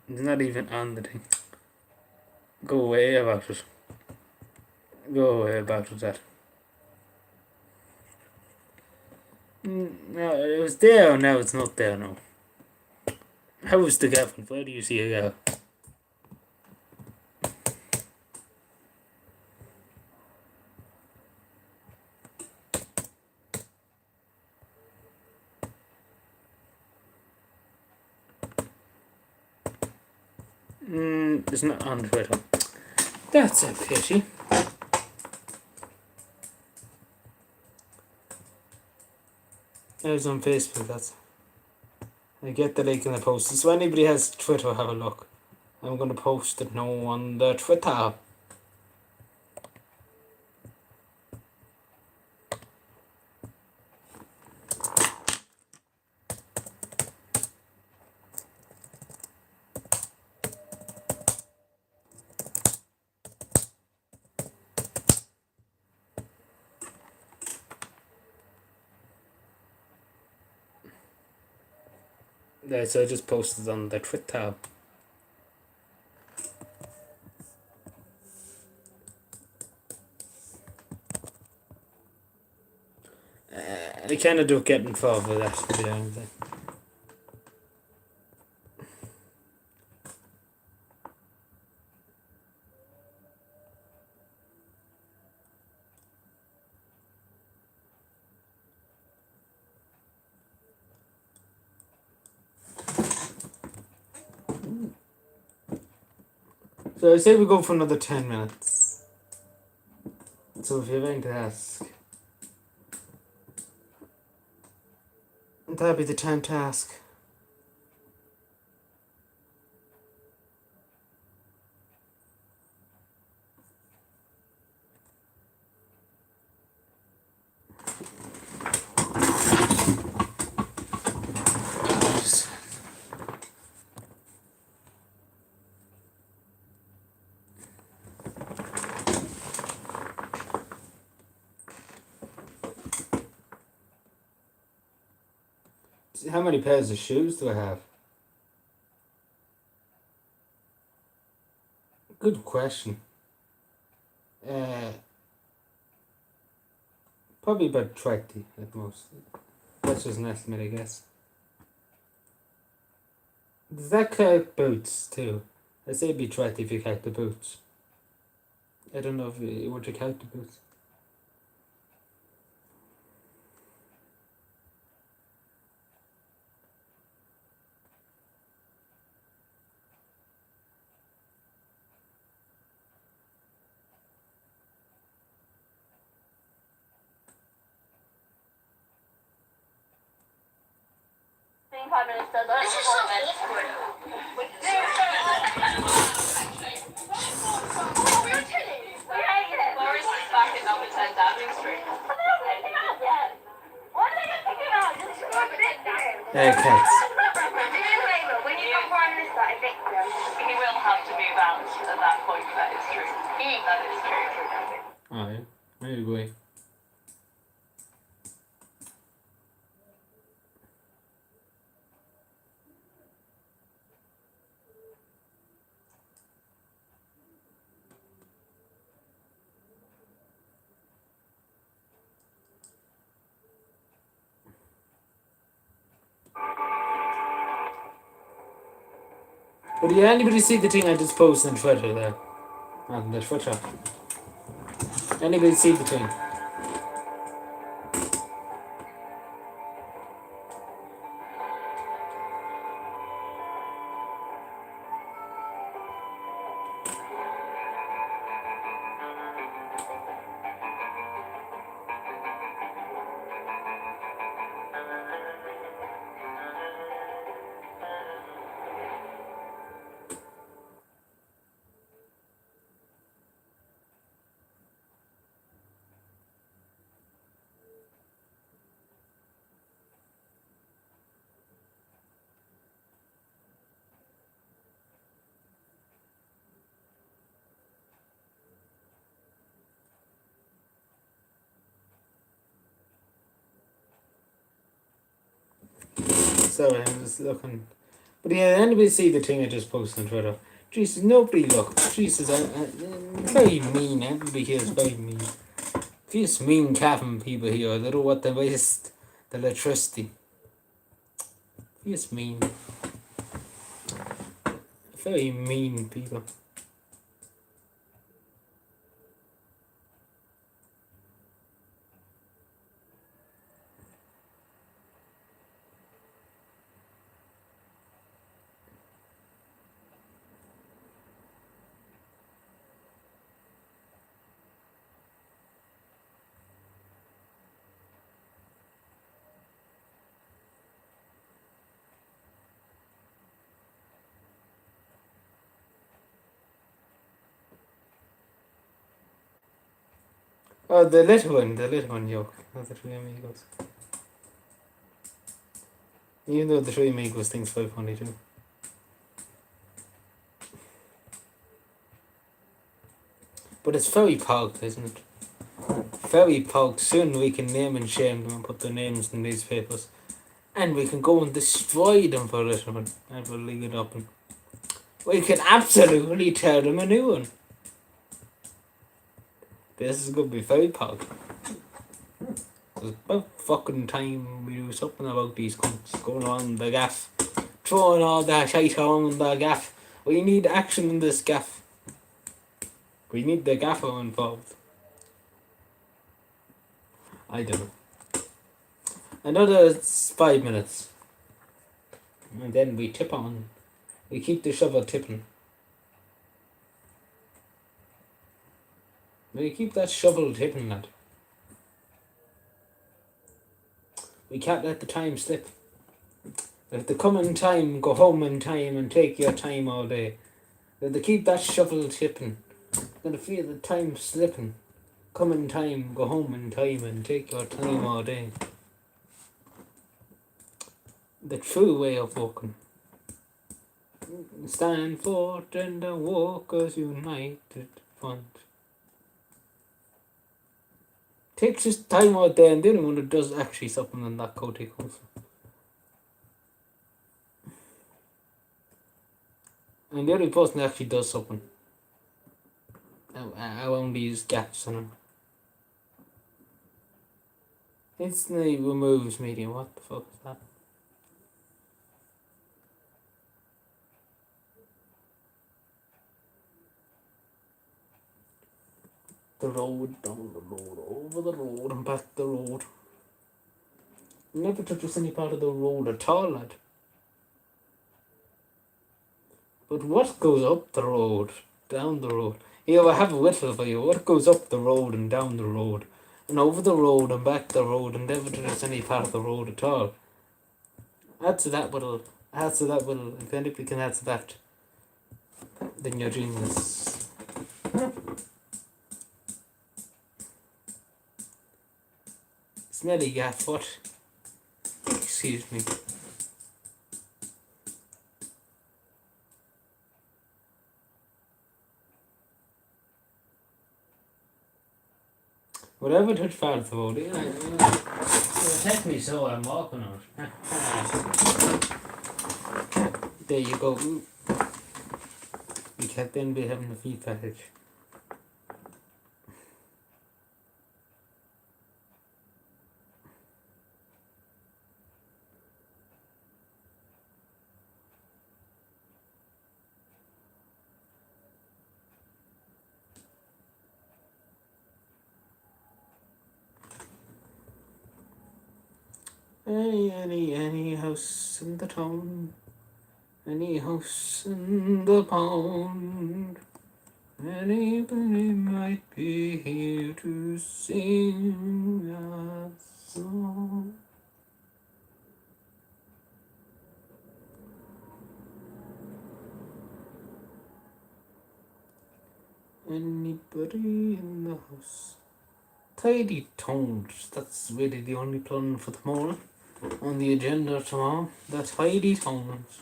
It's not even on the thing. Go away about it. Go away about it, that. No, it was there, now it's not there now. How is the Gavin? Where do you see it go? It's not on Twitter. That's a pity. It was on Facebook, that's. I get the link in the post. So anybody has Twitter, have a look. I'm gonna post it now on the Twitter. Yeah, so I just posted on the Twitter. I kind of do get involved with that, to be honest. So I say we go for another 10 minutes. So if you're going to ask, that'll be the time to ask. How many pairs of shoes do I have? Good question. Probably about 20 at most. That's just an estimate, I guess. Does that count boots too? I say it'd be 20 if you count the boots. I don't know if you would you count the boots. This is so awkward. Boris is back at number 10 Downing Street. Cats. When you become Prime Minister, I think he will have to move out at that point. That is true. That is true. Oh, yeah. Maybe we. But did anybody see the thing I just posted on Twitter there? On the Twitter. Anybody see the thing? Sorry, I'm just looking. But yeah, anybody see the thing I just posted on Twitter? Jesus, nobody look. Jesus, very mean. Everybody here is very mean. Fierce mean cabin people here. They don't want to waste the electricity. Fierce mean. Very mean people. Oh, the little one, yo. Not the Three Amigos. Even though the Three Amigos thing's 522. But it's very pogged, isn't it? Very pogged. Soon we can name and shame them and put their names in these papers. And we can go and destroy them for a little one. And we'll leave it up. And we can absolutely tear them a new one. This is going to be very pogged. It's about fucking time we do something about these cunts going on the gaff. Throwing all that shite on the gaff. We need action in this gaff. We need the gaffer involved. I don't know. Another 5 minutes. And then we tip on. We keep the shovel tipping. We keep that shovel tipping, lad. We can't let the time slip. Let the come in time, go home in time, and take your time all day. Let the keep that shovel tipping. Gonna feel the time slipping. Come in time, go home in time, and take your time all day. The true way of walking. Stand forth and the walkers united front. Takes his time out there, and the only one that does actually something in that coat take also. And the only person that actually does something. I only use gaps on him. Instantly removes medium. What the fuck is that? The road, down the road, over the road, and back the road. Never touches any part of the road at all, lad. But what goes up the road, down the road? Here, I have a whistle for you. What goes up the road and down the road, and over the road and back the road, and never touches any part of the road at all? Answer that, Whittle. Answer that, Whittle. If anybody can answer that, then you're genius. Smelly gaff, what? Excuse me. Whatever touch part of the road, it'll take me so I'm walking on it. There you go. We can't then be having a feet fetish. Any house in the town, any house in the pond, anybody might be here to sing a song. Anybody in the house? Tidy tones, that's really the only plan for tomorrow. On the agenda tomorrow, the tidy tones.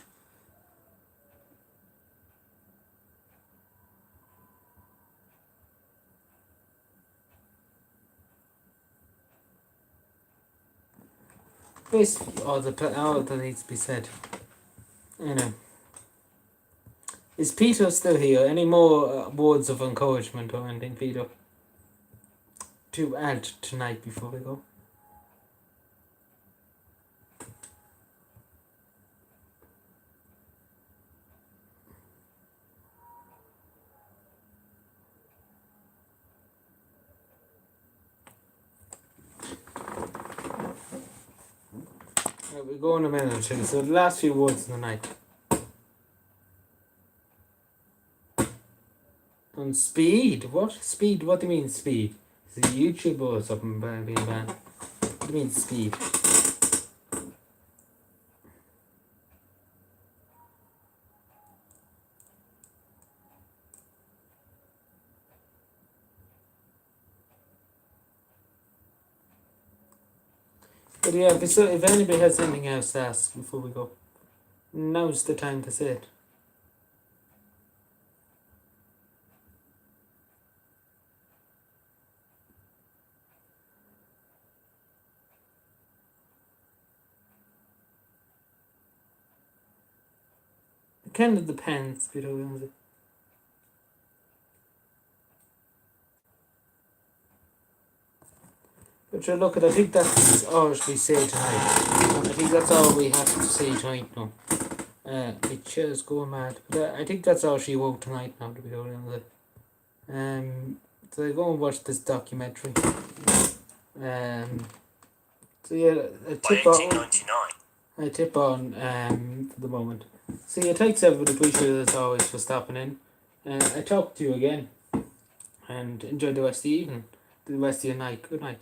Basically, all that needs to be said. You know. Is Peter still here? Any more words of encouragement or anything, Peter? To add tonight before we go? We'll go in a minute or two. So the last few words of the night. On speed? What? Speed? What do you mean speed? Is it YouTube or something being banned? What do you mean speed? But yeah, if anybody has anything else to ask before we go, now's the time to say it. It kind of depends, you know. But sure, look, I think that's all we say tonight. I think that's all we have to say tonight now. My chair's going mad. But I think that's all she wrote tonight now, to be honest. So I go and watch this documentary. So yeah, I tip on for the moment. So yeah, thanks everybody, appreciate it as always for stopping in. I talk to you again and enjoy the rest of the evening, the rest of your night. Good night.